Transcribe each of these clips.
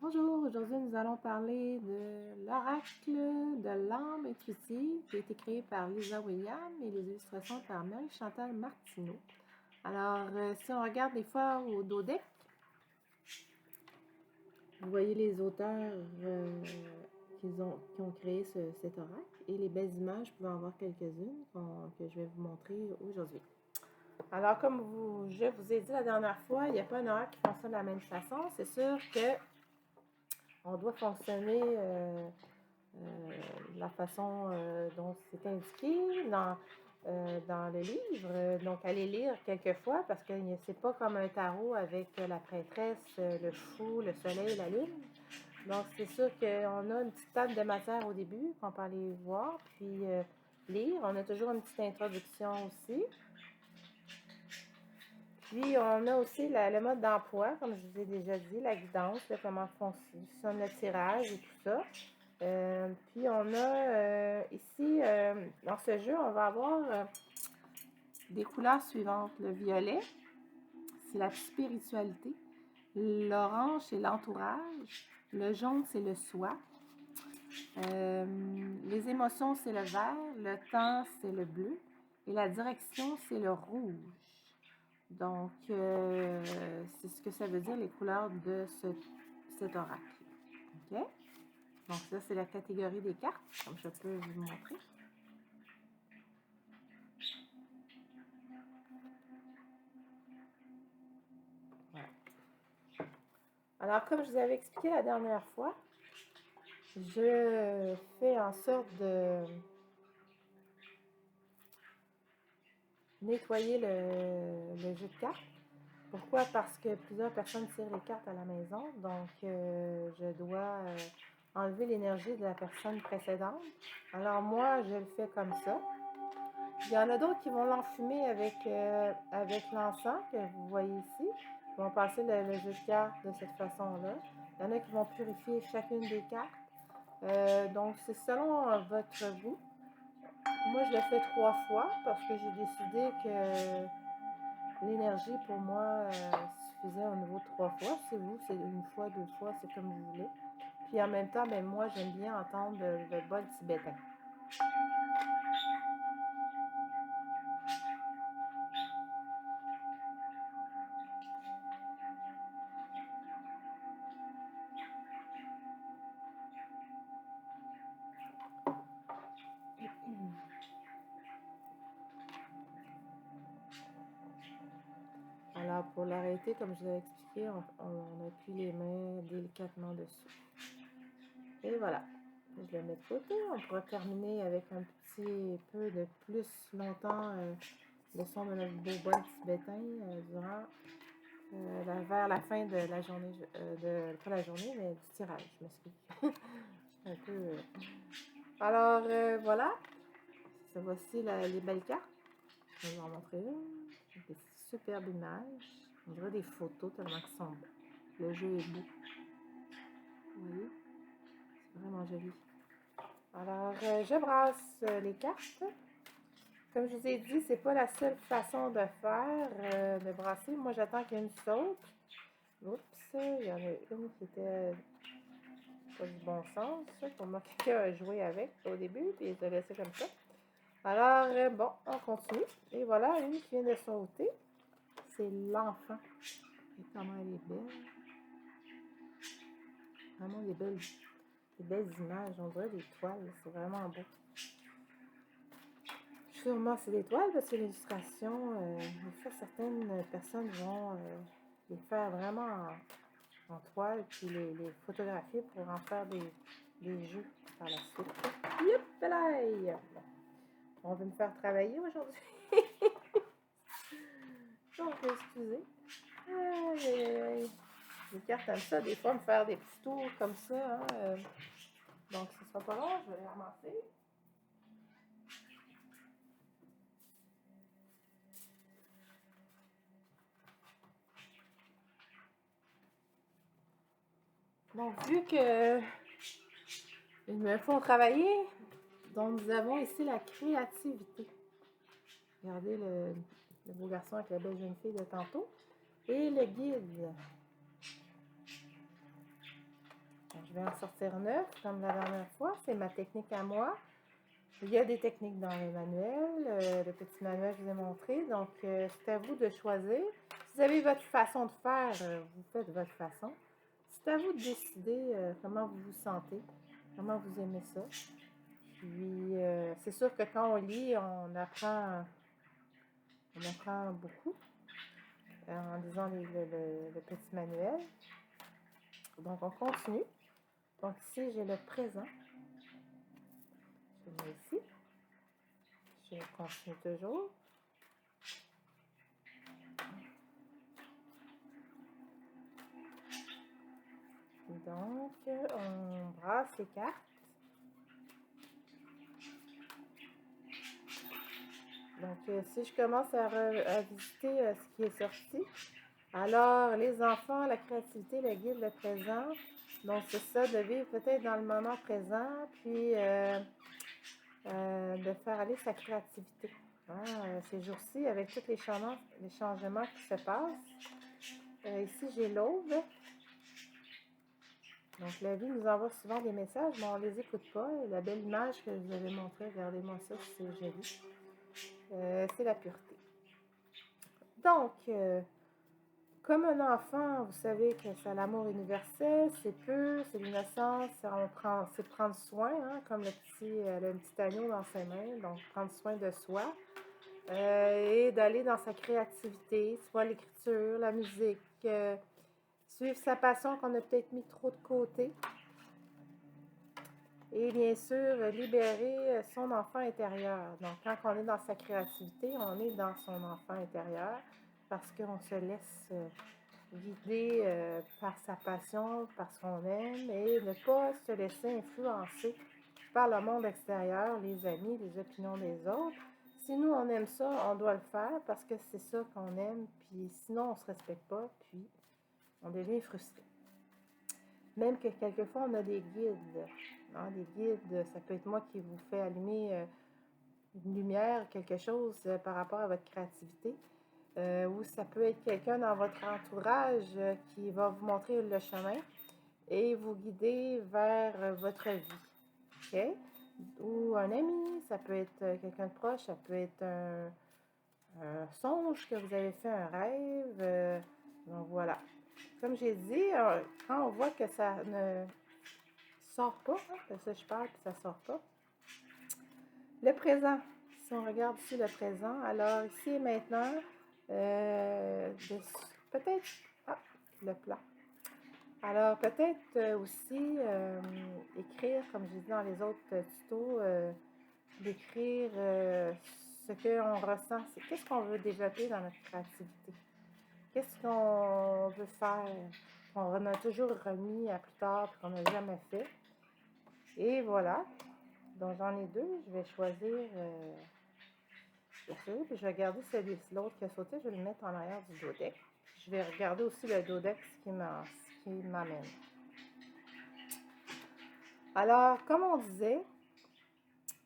Bonjour, aujourd'hui nous allons parler de l'oracle de l'âme intuitive qui a été créé par Lisa Williams et les illustrations par Marie-Chantal Martineau. Alors, si on regarde des fois au dos deck, vous voyez les auteurs qui ont créé cet oracle et les belles images, vous pouvez en voir quelques-unes que je vais vous montrer aujourd'hui. Alors, comme je vous ai dit la dernière fois, il n'y a pas un oracle qui fonctionne de la même façon. C'est sûr que on doit fonctionner la façon dont c'est indiqué dans le livre. Donc, allez lire quelquefois parce que c'est pas comme un tarot avec la prêtresse, le fou, le soleil, la lune. Donc, c'est sûr qu'on a une petite table de matière au début qu'on peut aller voir, puis lire. On a toujours une petite introduction aussi. Puis, on a aussi le mode d'emploi, comme je vous ai déjà dit, la guidance, comment fonctionne le tirage et tout ça. Puis, on a ici, dans ce jeu, on va avoir des couleurs suivantes. Le violet, c'est la spiritualité. L'orange, c'est l'entourage. Le jaune, c'est le soi. Les émotions, c'est le vert. Le temps, c'est le bleu. Et la direction, c'est le rouge. Donc, c'est ce que ça veut dire, les couleurs de cet oracle. OK? Donc, ça, c'est la catégorie des cartes, comme je peux vous montrer. Voilà. Alors, comme je vous avais expliqué la dernière fois, je fais en sorte de nettoyer le jeu de cartes. Pourquoi? Parce que plusieurs personnes tirent les cartes à la maison, donc je dois enlever l'énergie de la personne précédente. Alors moi, je le fais comme ça. Il y en a d'autres qui vont l'enfumer avec l'encens que vous voyez ici. Ils vont passer le jeu de cartes de cette façon-là. Il y en a qui vont purifier chacune des cartes. Donc, c'est selon votre goût. Moi, je le fais 3 fois parce que j'ai décidé que l'énergie, pour moi, suffisait au niveau de 3 fois. Si vous, c'est 1 fois, 2 fois, c'est comme vous voulez. Puis en même temps, ben, moi, j'aime bien entendre le bol tibétain. Alors, pour l'arrêter, comme je vous l'ai expliqué, on appuie les mains délicatement dessus. Et voilà. Je le mets de côté. On pourra terminer avec un petit peu de plus longtemps le son de notre beau bol tibétain vers la fin de la journée, pas la journée, mais du tirage, je m'excuse. un peu. Alors, voilà. Ça voici les belles cartes. Je vais vous en montrer une. Des superbes images. On dirait des photos tellement qu'ils sont beaux. Le jeu est beau. Vous voyez? C'est vraiment joli. Alors, je brasse les cartes. Comme je vous ai dit, c'est pas la seule façon de faire, de brasser. Moi, j'attends qu'il y ait une saute. Oups, il y en a une qui était pas du bon sens. Pour moi, quelqu'un a joué avec au début, puis il a laissé comme ça. Alors, bon, on continue. Et voilà, une qui vient de sauter. C'est l'enfant. Et comment elle est belle. Vraiment des belles images. On dirait des toiles. C'est vraiment beau. Sûrement, c'est des toiles parce que l'illustration, des fois, certaines personnes vont les faire vraiment en toile, puis les photographier pour en faire des jeux par la suite. Youp, on veut me faire travailler aujourd'hui. Donc, excusez. Aïe, aïe, aïe. Les cartes aiment ça, des fois, me faire des petits tours comme ça. Hein, donc, ce sera pas long, je vais les ramasser. Donc, vu que ils me font travailler, donc nous avons ici la créativité. Regardez le beau garçon avec la belle jeune fille de tantôt. Et le guide. je vais en sortir 9 comme la dernière fois. C'est ma technique à moi. Il y a des techniques dans le manuel, le petit manuel que je vous ai montré. Donc, c'est à vous de choisir. Si vous avez votre façon de faire, vous faites votre façon. C'est à vous de décider comment vous vous sentez, comment vous aimez ça. Puis, c'est sûr que quand on lit, on apprend beaucoup en lisant le petit manuel. Donc, on continue. Donc, ici, j'ai le présent. Je le mets ici. Je continue toujours. Donc, on brasse les cartes. Donc, si je commence à visiter ce qui est sorti, alors les enfants, la créativité, le guide, le présent. Donc, c'est ça, de vivre peut-être dans le moment présent, puis de faire aller sa créativité. Hein, ces jours-ci, avec tous les changements qui se passent. Ici, j'ai l'aube. Donc, la vie nous envoie souvent des messages, mais on ne les écoute pas. La belle image que je vous avais montrée, regardez-moi ça, c'est joli. C'est la pureté. Donc, comme un enfant, vous savez que c'est l'amour universel, c'est pur, c'est l'innocence, c'est prendre soin, hein, comme le petit agneau dans ses mains, donc prendre soin de soi et d'aller dans sa créativité, soit l'écriture, la musique, suivre sa passion qu'on a peut-être mis trop de côté. Et bien sûr, libérer son enfant intérieur. Donc, quand on est dans sa créativité, on est dans son enfant intérieur parce qu'on se laisse guider par sa passion, par ce qu'on aime et ne pas se laisser influencer par le monde extérieur, les amis, les opinions des autres. Si nous, on aime ça, on doit le faire parce que c'est ça qu'on aime, puis sinon, on ne se respecte pas, puis on devient frustré. Même que quelquefois, on a des guides. Hein, des guides, ça peut être moi qui vous fais allumer une lumière, quelque chose par rapport à votre créativité. Ou ça peut être quelqu'un dans votre entourage qui va vous montrer le chemin et vous guider vers votre vie. Okay? Ou un ami, ça peut être quelqu'un de proche, ça peut être un songe que vous avez fait, un rêve. Donc voilà. Comme j'ai dit, quand on voit que ça ne sort pas, hein, de ça je parle, puis ça sort pas. Le présent, si on regarde ici le présent, alors ici et maintenant, peut-être, le plan. Alors peut-être aussi écrire, comme je dis dans les autres tutos, d'écrire ce qu'on ressent, qu'est-ce qu'on veut développer dans notre créativité. Qu'est-ce qu'on veut faire, qu'on a toujours remis à plus tard, puis qu'on n'a jamais fait. Et voilà. Donc, j'en ai deux. Je vais choisir puis je vais regarder l'autre qui a sauté. Je vais le mettre en arrière du dodex. Je vais regarder aussi le dodex qui m'amène. Alors, comme on disait,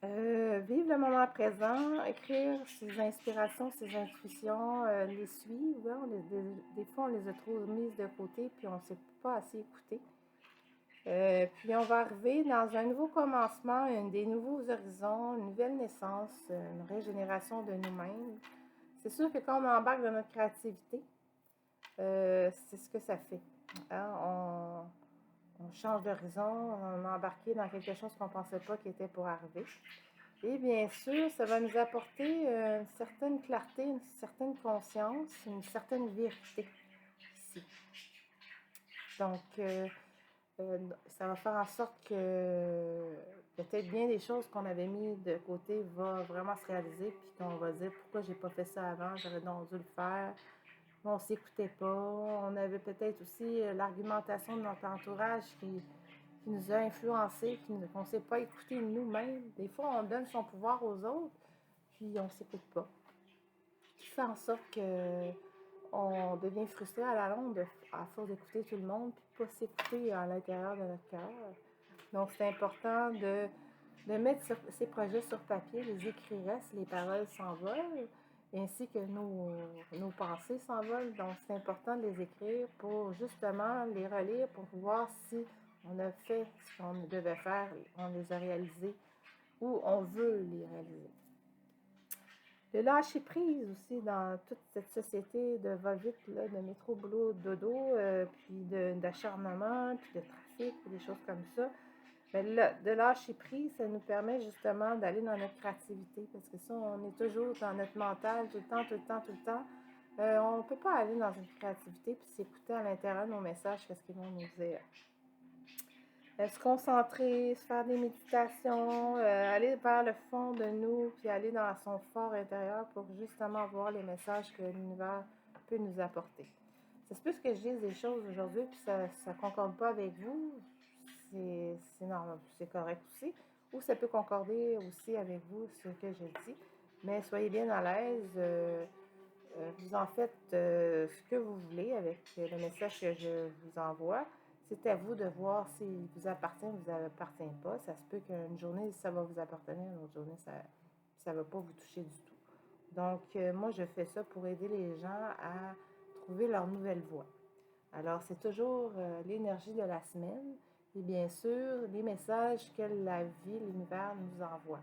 vivre le moment présent, écrire ses inspirations, ses intuitions, les suivre. Hein, des fois, on les a trop mises de côté, puis on ne s'est pas assez écouté. Puis on va arriver dans un nouveau commencement, des nouveaux horizons, une nouvelle naissance, une régénération de nous-mêmes. C'est sûr que quand on embarque dans notre créativité, c'est ce que ça fait. Hein? On change d'horizon, on est embarqué dans quelque chose qu'on ne pensait pas qui était pour arriver. Et bien sûr, ça va nous apporter une certaine clarté, une certaine conscience, une certaine vérité ici. Donc, ça va faire en sorte que peut-être bien des choses qu'on avait mis de côté vont vraiment se réaliser, puis qu'on va dire pourquoi j'ai pas fait ça avant, j'aurais donc dû le faire. On ne s'écoutait pas. On avait peut-être aussi l'argumentation de notre entourage qui nous a influencés, qu'on ne s'est pas écouté nous-mêmes. Des fois, on donne son pouvoir aux autres, puis on ne s'écoute pas. Ce qui fait en sorte que on devient frustré à la longue à force d'écouter tout le monde, puis pas s'écouter à l'intérieur de notre cœur. Donc, c'est important de mettre ces projets sur papier, les écrire, les paroles s'envolent, ainsi que nos pensées s'envolent. Donc, c'est important de les écrire pour justement les relire, pour voir si On a fait ce qu'on devait faire, on les a réalisés ou on veut les réaliser. Le lâcher prise aussi dans toute cette société de va-vite, de métro, boulot, dodo, puis d'acharnement, puis de trafic, puis des choses comme ça. Mais de lâcher prise, ça nous permet justement d'aller dans notre créativité. Parce que ça, on est toujours dans notre mental, tout le temps, tout le temps, tout le temps. On ne peut pas aller dans une créativité puis s'écouter à l'intérieur de nos messages, qu'est-ce qu'ils vont nous dire. Se concentrer, se faire des méditations, aller vers le fond de nous, puis aller dans son fort intérieur pour justement voir les messages que l'univers peut nous apporter. C'est plus que je dise des choses aujourd'hui, puis ça ne concorde pas avec vous, c'est normal, c'est correct aussi. Ou ça peut concorder aussi avec vous, ce que je dis. Mais soyez bien à l'aise. Vous en faites ce que vous voulez avec le message que je vous envoie. C'est à vous de voir s'il vous appartient ou vous appartient pas. Ça se peut qu'une journée, ça va vous appartenir, une autre journée, ça ne va pas vous toucher du tout. Donc, moi, je fais ça pour aider les gens à trouver leur nouvelle voie. Alors, c'est toujours l'énergie de la semaine et bien sûr, les messages que la vie, l'univers nous envoie.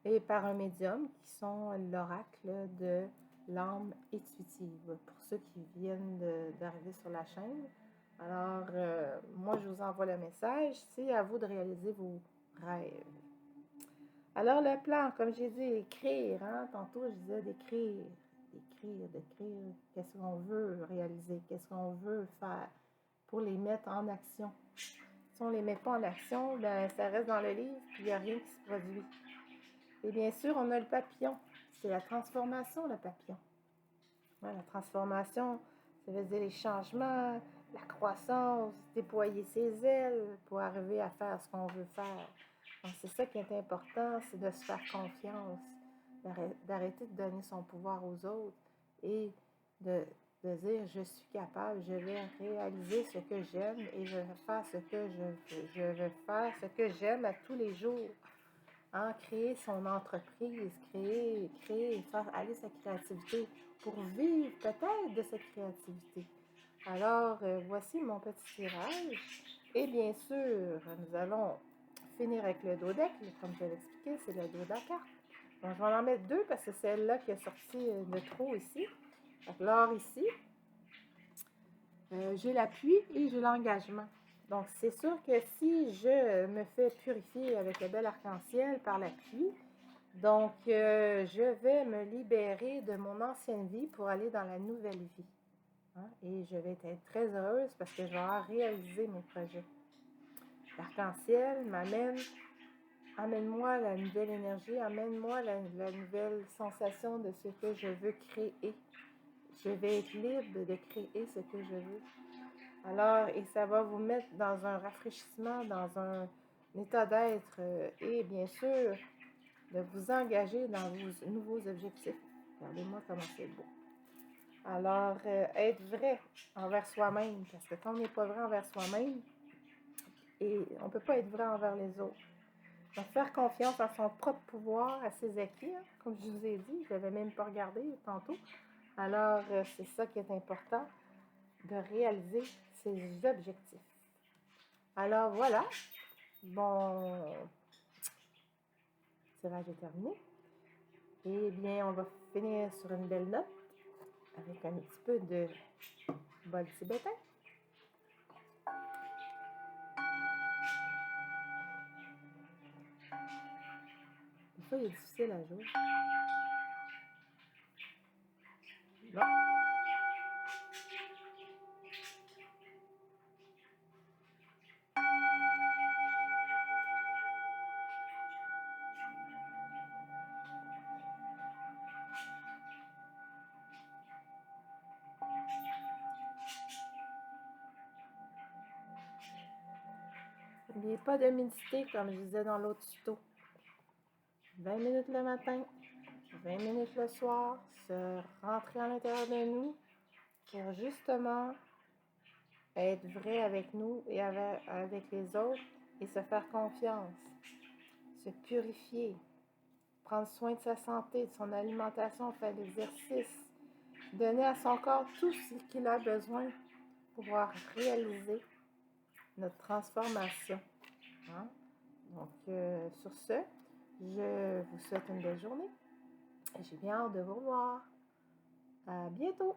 Et par un médium qui sont l'oracle de l'âme intuitive, pour ceux qui viennent d'arriver sur la chaîne. Alors, moi, je vous envoie le message. C'est à vous de réaliser vos rêves. Alors, le plan, comme j'ai dit, écrire. Hein? Tantôt, je disais d'écrire. D'écrire. Qu'est-ce qu'on veut réaliser? Qu'est-ce qu'on veut faire pour les mettre en action? Si on ne les met pas en action, ben, ça reste dans le livre, puis il n'y a rien qui se produit. Et bien sûr, on a le papillon. C'est la transformation, le papillon. Ouais, la transformation, ça veut dire les changements, la croissance, déployer ses ailes pour arriver à faire ce qu'on veut faire. Donc, c'est ça qui est important, c'est de se faire confiance, d'arrêter de donner son pouvoir aux autres et de dire je suis capable, je vais réaliser ce que j'aime et je vais faire ce que je veux. Je vais faire ce que j'aime à tous les jours. Hein, créer son entreprise, créer, faire aller sa créativité pour vivre peut-être de cette créativité. Alors, voici mon petit tirage. Et bien sûr, nous allons finir avec le dos deck. Comme je l'ai expliqué, c'est le dos de la carte. Donc, je vais en mettre deux parce que c'est celle-là qui est sortie de trop ici. Donc, l'or ici. J'ai l'appui et j'ai l'engagement. Donc, c'est sûr que si je me fais purifier avec le bel arc-en-ciel par la pluie, donc je vais me libérer de mon ancienne vie pour aller dans la nouvelle vie. Hein? Et je vais être très heureuse parce que je vais avoir réalisé mes projets. L'arc-en-ciel amène-moi la nouvelle énergie, amène-moi la nouvelle sensation de ce que je veux créer. Je vais être libre de créer ce que je veux. Alors, et ça va vous mettre dans un rafraîchissement, dans un état d'être et bien sûr, de vous engager dans vos nouveaux objectifs. Regardez-moi comment c'est beau. Alors, être vrai envers soi-même, parce que quand on n'est pas vrai envers soi-même, et on ne peut pas être vrai envers les autres. Donc, faire confiance à son propre pouvoir, à ses acquis, hein, comme je vous ai dit, je n'avais même pas regardé tantôt. Alors, c'est ça qui est important, de réaliser ses objectifs. Alors, voilà. Bon, le tirage est terminé. Eh bien, on va finir sur une belle note avec un petit peu de bol tibétain. Des fois, il est difficile à jouer. Non. N'oubliez pas de méditer, comme je disais dans l'autre tuto. 20 minutes le matin, 20 minutes le soir, se rentrer à l'intérieur de nous pour justement être vrai avec nous et avec les autres et se faire confiance, se purifier, prendre soin de sa santé, de son alimentation, faire l'exercice, donner à son corps tout ce qu'il a besoin pour pouvoir réaliser notre transformation. Hein? Donc, sur ce, je vous souhaite une belle journée. J'ai bien hâte de vous revoir. À bientôt!